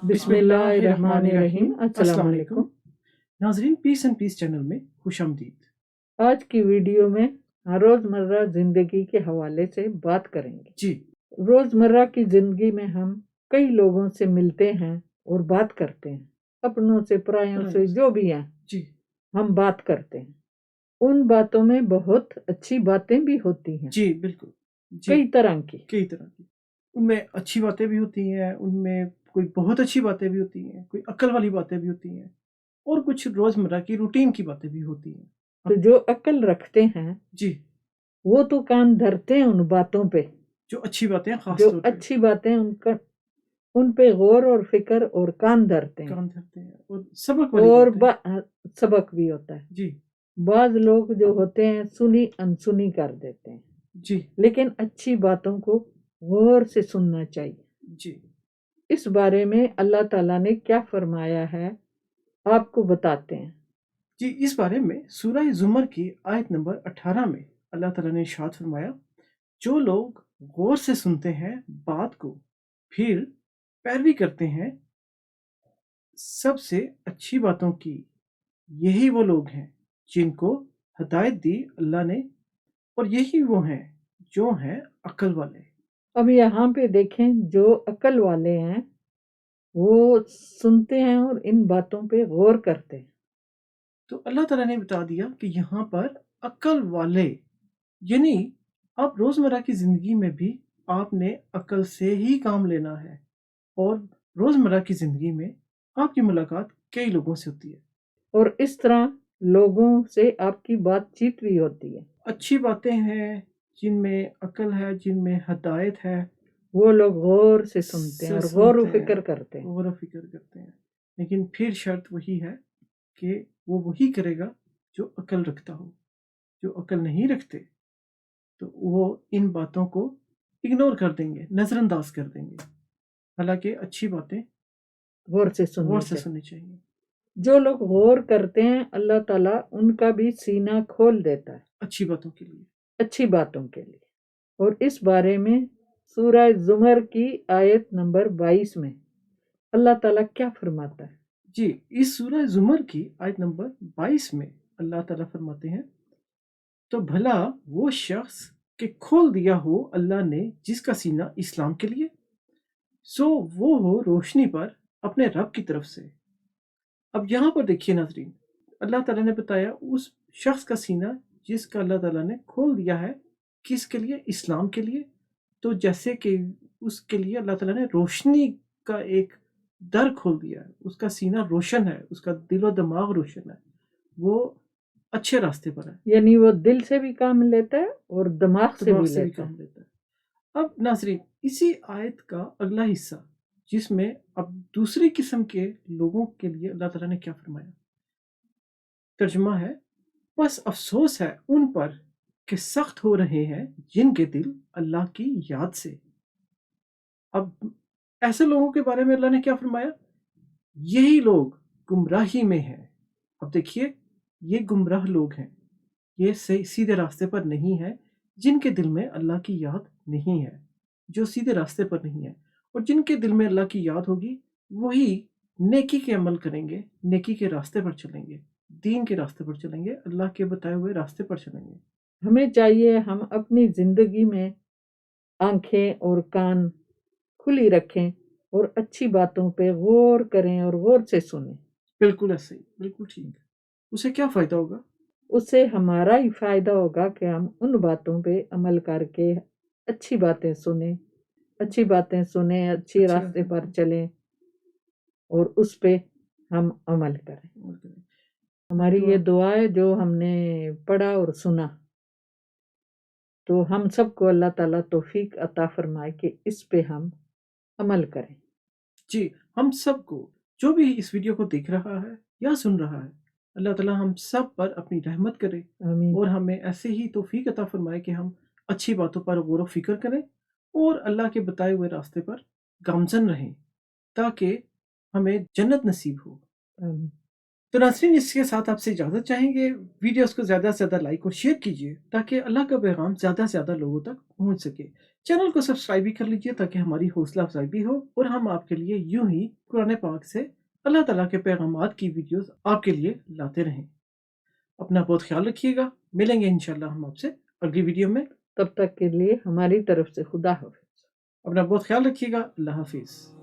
بسم اللہ الرحمن الرحیم۔ السلام علیکم ناظرین، پیس اینڈ پیس چینل میں خوش آمدید۔ آج کی ویڈیو میں روزمرہ زندگی کے حوالے سے بات کریں گے۔ جی، روزمرہ کی زندگی میں ہم کئی لوگوں سے ملتے ہیں اور بات کرتے ہیں، اپنوں سے، پرایوں سے، جو بھی ہیں جی، ہم بات کرتے ہیں۔ ان باتوں میں بہت اچھی باتیں بھی ہوتی ہیں، جی بالکل، جی کئی طرح کی۔ ان میں اچھی باتیں بھی ہوتی ہیں، ان میں کوئی بہت اچھی باتیں بھی ہوتی ہیں، کوئی عقل والی باتیں بھی ہوتی ہیں، اور کچھ روزمرہ کی روٹین کی باتیں بھی ہوتی ہیں۔ تو جو عقل رکھتے ہیں جی، وہ تو کان دھرتے ہیں ان باتوں پہ، جو اچھی باتیں خاص جو طور پہ اچھی باتیں ان پہ غور اور فکر اور کان دھرتے ہیں، کام کرتے ہیں، اور سبق والی اور باتیں۔ سبق بھی ہوتا ہے۔ جی، بعض لوگ جو ہوتے ہیں سنی انسنی کر دیتے ہیں، جی، لیکن اچھی باتوں کو غور سے سننا چاہیے۔ جی، اس بارے میں اللہ تعالیٰ نے کیا فرمایا ہے آپ کو بتاتے ہیں۔ جی، اس بارے میں سورہ زمر کی آیت نمبر 18 میں اللہ تعالیٰ نے ارشاد فرمایا، جو لوگ غور سے سنتے ہیں بات کو، پھر پیروی کرتے ہیں سب سے اچھی باتوں کی، یہی وہ لوگ ہیں جن کو ہدایت دی اللہ نے، اور یہی وہ ہیں جو ہیں عقل والے۔ اب یہاں پہ دیکھیں، جو عقل والے ہیں وہ سنتے ہیں اور ان باتوں پہ غور کرتے ہیں۔ تو اللہ تعالیٰ نے بتا دیا کہ یہاں پر عقل والے، یعنی آپ روزمرہ کی زندگی میں بھی آپ نے عقل سے ہی کام لینا ہے، اور روزمرہ کی زندگی میں آپ کی ملاقات کئی لوگوں سے ہوتی ہے، اور اس طرح لوگوں سے آپ کی بات چیت بھی ہوتی ہے۔ اچھی باتیں ہیں جن میں عقل ہے، جن میں ہدایت ہے، وہ لوگ غور سے سنتے ہیں اور غور و فکر کرتے ہیں۔ غور و فکر کرتے ہیں، لیکن پھر شرط وہی ہے کہ وہ وہی کرے گا جو عقل رکھتا ہو۔ جو عقل نہیں رکھتے تو وہ ان باتوں کو اگنور کر دیں گے، نظر انداز کر دیں گے، حالانکہ اچھی باتیں غور سے سننی چاہیے۔ جو لوگ غور کرتے ہیں اللہ تعالیٰ ان کا بھی سینہ کھول دیتا ہے اچھی باتوں کے لیے، اچھی باتوں کے لیے۔ اور اس بارے میں سورہ زمر کی آیت نمبر 22 میں اللہ تعالیٰ کیا فرماتا ہے؟ جی، اس سورہ زمر کی آیت نمبر 22 میں اللہ تعالیٰ فرماتے ہیں، تو بھلا وہ شخص کہ کھول دیا ہو اللہ نے جس کا سینہ اسلام کے لیے، سو وہ ہو روشنی پر اپنے رب کی طرف سے۔ اب یہاں پر دیکھیے ناظرین، اللہ تعالیٰ نے بتایا اس شخص کا سینہ جس کا اللہ تعالیٰ نے کھول دیا ہے، کس کے لیے؟ اسلام کے لیے۔ تو جیسے کہ اس کے لیے اللہ تعالیٰ نے روشنی کا ایک در کھول دیا ہے، اس کا سینہ روشن ہے، اس کا دل و دماغ روشن ہے، وہ اچھے راستے پر ہے، یعنی وہ دل سے بھی کام لیتا ہے اور دماغ سے بھی لیتا ہے۔ کام لیتا ہے۔ اب ناظرین، اسی آیت کا اگلا حصہ جس میں اب دوسری قسم کے لوگوں کے لیے اللہ تعالیٰ نے کیا فرمایا، ترجمہ ہے، بس افسوس ہے ان پر کہ سخت ہو رہے ہیں جن کے دل اللہ کی یاد سے۔ اب ایسے لوگوں کے بارے میں اللہ نے کیا فرمایا، یہی لوگ گمراہی میں ہیں۔ اب دیکھیے، یہ گمراہ لوگ ہیں، یہ سیدھے راستے پر نہیں ہے، جن کے دل میں اللہ کی یاد نہیں ہے، جو سیدھے راستے پر نہیں ہے۔ اور جن کے دل میں اللہ کی یاد ہوگی وہی نیکی کے عمل کریں گے، نیکی کے راستے پر چلیں گے، دین کے راستے پر چلیں گے، اللہ کے بتائے ہوئے راستے پر چلیں گے۔ ہمیں چاہیے ہم اپنی زندگی میں آنکھیں اور کان کھلی رکھیں اور اچھی باتوں پہ غور کریں اور غور سے سنیں۔ بالکل ایسے ہی، بالکل ٹھیک۔ اسے کیا فائدہ ہوگا؟ اس سے ہمارا ہی فائدہ ہوگا کہ ہم ان باتوں پہ عمل کر کے اچھی باتیں سنیں، اچھی راستے پر چلیں اور اس پہ ہم عمل کریں۔ ہماری یہ دعا ہے جو ہم نے پڑھا اور سنا، تو ہم سب کو اللہ تعالیٰ توفیق عطا فرمائے کہ اس پہ ہم عمل کریں۔ جی، ہم سب کو، جو بھی اس ویڈیو کو دیکھ رہا ہے یا سن رہا ہے، اللہ تعالیٰ ہم سب پر اپنی رحمت کرے، آمین۔ اور ہمیں ایسے ہی توفیق عطا فرمائے کہ ہم اچھی باتوں پر غور و فکر کریں اور اللہ کے بتائے ہوئے راستے پر گامزن رہیں، تاکہ ہمیں جنت نصیب ہو۔ آمین۔ تو ناظرین، اس کے ساتھ آپ سے اجازت چاہیں گے، ویڈیوز کو زیادہ سے زیادہ لائک اور شیئر کیجیے تاکہ اللہ کا پیغام زیادہ سے زیادہ لوگوں تک پہنچ سکے۔ چینل کو سبسکرائب بھی کر لیجئے تاکہ ہماری حوصلہ افزائی بھی ہو اور ہم آپ کے لیے یوں ہی قرآن پاک سے اللہ تعالیٰ کے پیغامات کی ویڈیوز آپ کے لیے لاتے رہیں۔ اپنا بہت خیال رکھیے گا، ملیں گے انشاءاللہ ہم آپ سے اگلی ویڈیو میں۔ تب تک کے لیے ہماری طرف سے خدا حافظ۔ اپنا بہت خیال رکھیے گا، اللہ حافظ۔